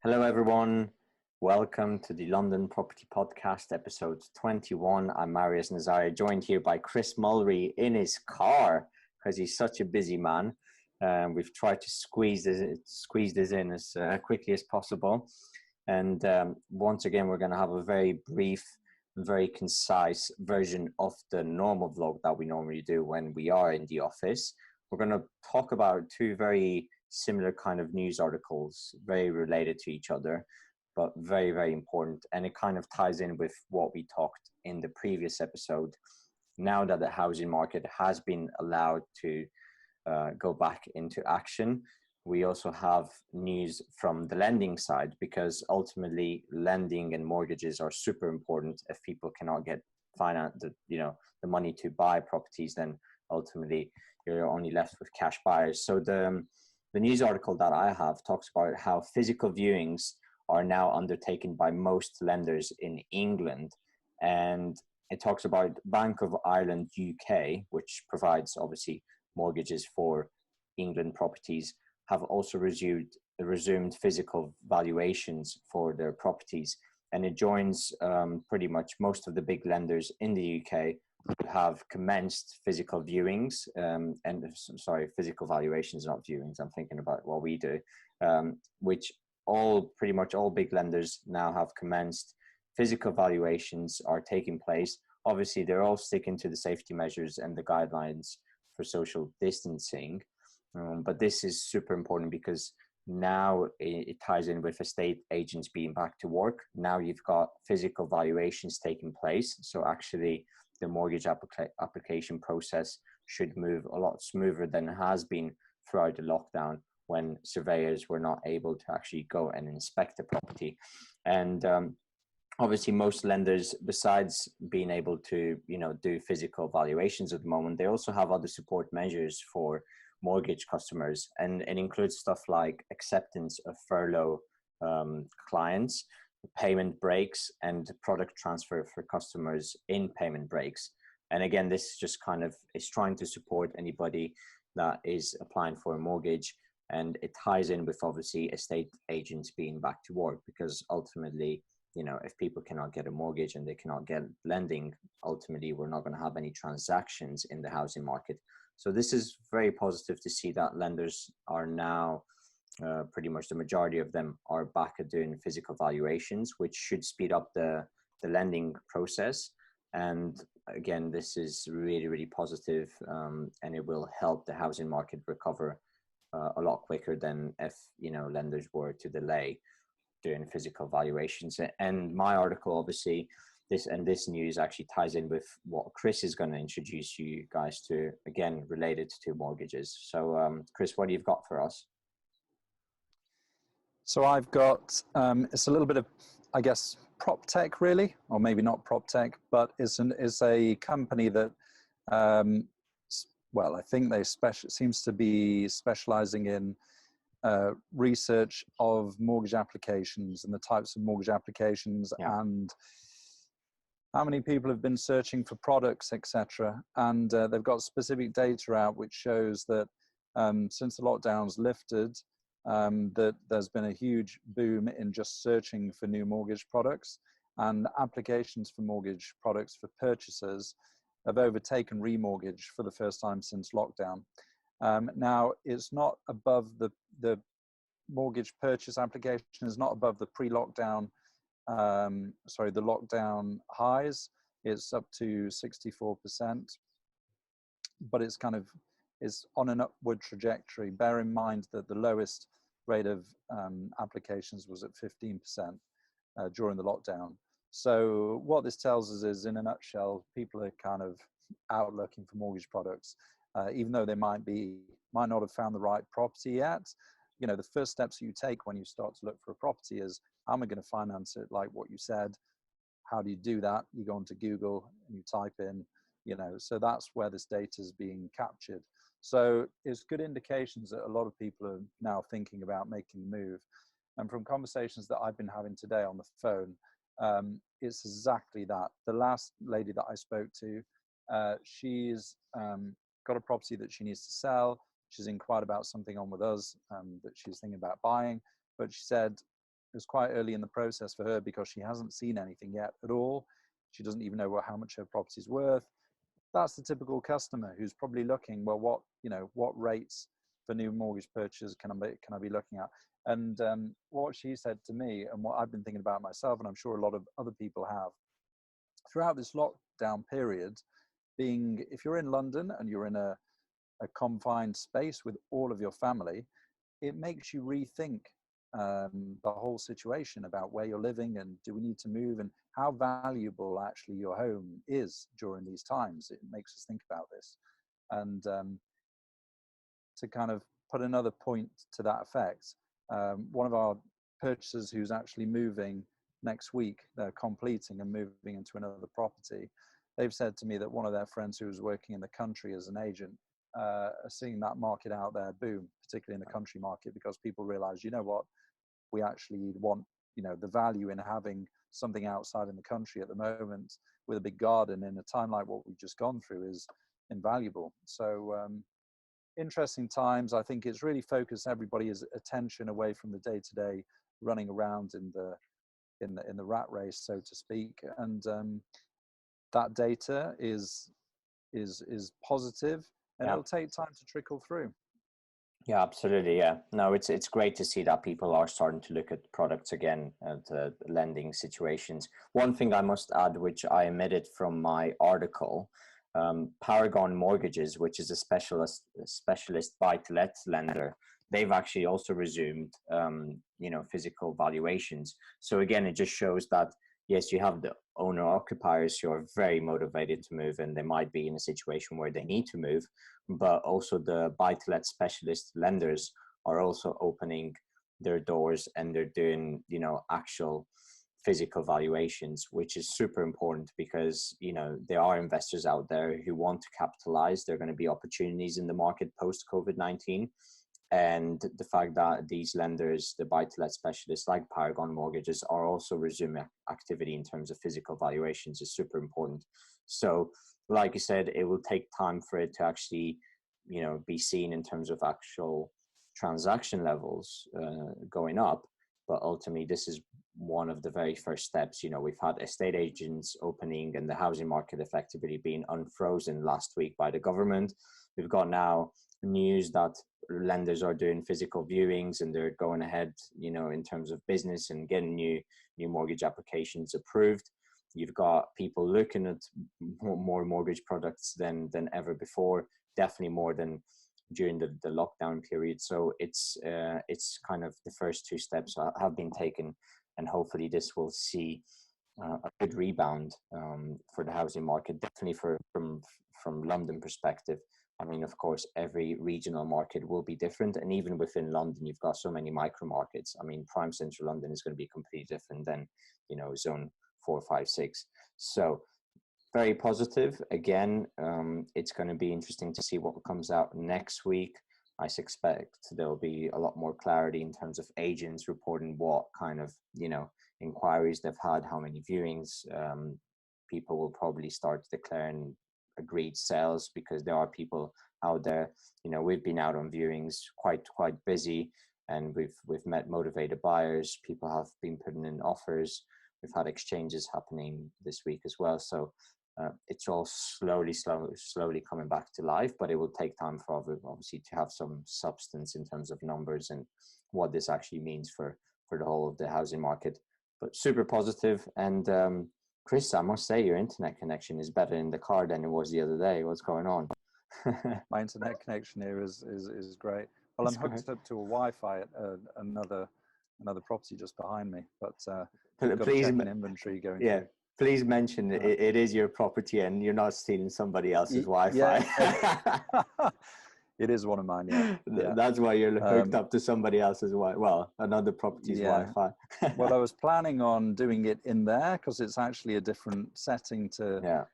Hello, everyone. Welcome to the London Property Podcast, episode 21. I'm Marius Nazare, joined here by Chris Mulry in his car because he's such a busy man. We've tried to squeeze this in as quickly as possible. And once again, we're going to have a very brief, very concise version of the normal vlog that we normally do when we are in the office. We're going to talk about two very similar kind of news articles, very related to each other, but very, very important. And it kind of ties in with what we talked in the previous episode. Now that the housing market has been allowed to go back into action, we also have news from the lending side, because ultimately lending and mortgages are super important. If people cannot get the money to buy properties, then ultimately you're only left with cash buyers. So the news article that I have talks about how physical viewings are now undertaken by most lenders in England. And it talks about Bank of Ireland UK, which provides obviously mortgages for England properties, have also resumed physical valuations for their properties. And it joins pretty much most of the big lenders in the UK who have commenced physical viewings, physical valuations, not viewings. I'm thinking about what we do, which pretty much all big lenders now have commenced. Physical valuations are taking place. Obviously, they're all sticking to the safety measures and the guidelines for social distancing. But this is super important because now it ties in with estate agents being back to work. Now you've got physical valuations taking place. So actually the mortgage application process should move a lot smoother than it has been throughout the lockdown, when surveyors were not able to actually go and inspect the property. And obviously most lenders, besides being able to do physical valuations at the moment, they also have other support measures for mortgage customers, and it includes stuff like acceptance of furlough clients, payment breaks, and product transfer for customers in payment breaks. And again, this just kind of is trying to support anybody that is applying for a mortgage. And it ties in with obviously estate agents being back to work, because ultimately, if people cannot get a mortgage and they cannot get lending, ultimately we're not going to have any transactions in the housing market. So this is very positive to see that lenders are now, pretty much the majority of them are back at doing physical valuations, which should speed up the lending process. And again, this is really, really positive, and it will help the housing market recover a lot quicker than if lenders were to delay doing physical valuations. And my article, obviously, this news actually ties in with what Chris is going to introduce you guys to, again related to mortgages. So Chris, what do you've got for us? So I've got it's a little bit of, I guess, prop tech really, or maybe not prop tech, but it's a company that I think they seems to be specializing in research of mortgage applications and the types of mortgage applications, and how many people have been searching for products, etc. And they've got specific data out which shows that since the lockdowns lifted, that there's been a huge boom in just searching for new mortgage products, and applications for mortgage products for purchasers have overtaken remortgage for the first time since lockdown. Now, it's not above the mortgage purchase application is not above the pre-lockdown, the lockdown highs. It's up to 64%, but it's on an upward trajectory. Bear in mind that the lowest rate of applications was at 15% during the lockdown. So what this tells us is, in a nutshell, people are kind of out looking for mortgage products, even though they might not have found the right property yet. The first steps you take when you start to look for a property is, how am I going to finance it? Like what you said, how do you do that? You go onto Google and you type in, so that's where this data is being captured. So it's good indications that a lot of people are now thinking about making the move. And from conversations that I've been having today on the phone, it's exactly that. The last lady that I spoke to, she's got a property that she needs to sell. She's inquired about something on with us that she's thinking about buying, but she said was quite early in the process for her because she hasn't seen anything yet at all. She doesn't even know how much her property's worth. That's the typical customer who's probably looking, well, what rates for new mortgage purchases can I be looking at? And what she said to me, and what I've been thinking about myself, and I'm sure a lot of other people have, throughout this lockdown period, being, if you're in London and you're in a confined space with all of your family, it makes you rethink the whole situation about where you're living and do we need to move and how valuable actually your home is during these times. It makes us think about this. And to kind of put another point to that effect, one of our purchasers who's actually moving next week, they're completing and moving into another property. They've said to me that one of their friends who was working in the country as an agent are seeing that market out there boom, particularly in the country market, because people realize, you know what, we actually want, the value in having something outside in the country at the moment with a big garden in a time like what we've just gone through is invaluable. So interesting times. I think it's really focused everybody's attention away from the day-to-day running around in the rat race, so to speak. And that data is positive, and it'll take time to trickle through. Yeah, absolutely. Yeah, no, it's great to see that people are starting to look at products again, at lending situations. One thing I must add, which I omitted from my article, Paragon Mortgages, which is a specialist buy-to-let lender, they've actually also resumed, physical valuations. So again, it just shows that yes, you have the owner-occupiers who are very motivated to move, and they might be in a situation where they need to move, but also the buy-to-let specialist lenders are also opening their doors and they're doing, actual physical valuations, which is super important because, there are investors out there who want to capitalize. There are going to be opportunities in the market post-COVID-19. And the fact that these lenders, the buy-to-let specialists like Paragon Mortgages, are also resuming activity in terms of physical valuations is super important. So, like you said, it will take time for it to actually, be seen in terms of actual transaction levels going up. But ultimately, this is one of the very first steps. We've had estate agents opening and the housing market effectively being unfrozen last week by the government. We've got now news that lenders are doing physical viewings and they're going ahead, in terms of business and getting new mortgage applications approved. You've got people looking at more mortgage products than ever before, definitely more than during the lockdown period. So it's kind of the first two steps have been taken, and hopefully this will see a good rebound for the housing market, definitely from London perspective. I mean, of course, every regional market will be different. And even within London, you've got so many micro markets. I mean, prime central London is going to be completely different than, zone 4, 5, 6. So very positive. Again, it's going to be interesting to see what comes out next week. I suspect there'll be a lot more clarity in terms of agents reporting what kind of, inquiries they've had, how many viewings. People will probably start declaring agreed sales because there are people out there. We've been out on viewings quite busy, and we've met motivated buyers. People have been putting in offers. We've had exchanges happening this week as well. So it's all slowly coming back to life, but it will take time for obviously to have some substance in terms of numbers and what this actually means for the whole of the housing market. But super positive. And Chris, I must say your internet connection is better in the car than it was the other day. What's going on? My internet connection here is great. Well, I'm hooked up to a Wi-Fi at another property just behind me, but got to check an inventory going through. Please mention it is your property and you're not stealing somebody else's Wi-Fi. Yeah. It is one of mine, yeah. That's why you're hooked up to somebody else's Wi-Fi. Well, another property's Wi-Fi. Well, I was planning on doing it in there because it's actually a different setting to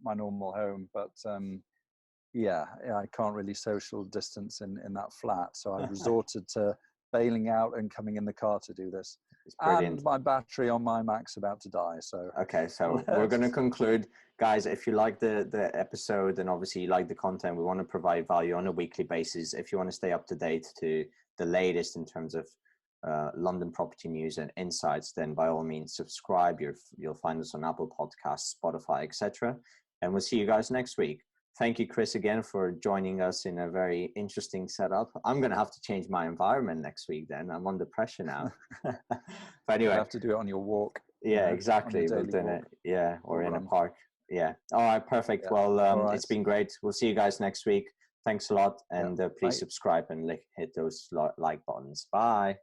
my normal home. But I can't really social distance in that flat. So I resorted to bailing out and coming in the car to do this. And my battery on my Mac's about to die. So okay, so we're going to conclude. Guys, if you like the episode and obviously you like the content, we want to provide value on a weekly basis. If you want to stay up to date to the latest in terms of London property news and insights, then by all means subscribe. You'll find us on Apple Podcasts, Spotify, etc. And we'll see you guys next week. Thank you, Chris, again for joining us in a very interesting setup. I'm going to have to change my environment next week then. I'm under pressure now. But anyway. You have to do it on your walk. Yeah, exactly. We'll do it. Yeah, or in a park. Yeah. All right, perfect. Yeah. Well, It's been great. We'll see you guys next week. Thanks a lot. And please subscribe and hit those like buttons. Bye.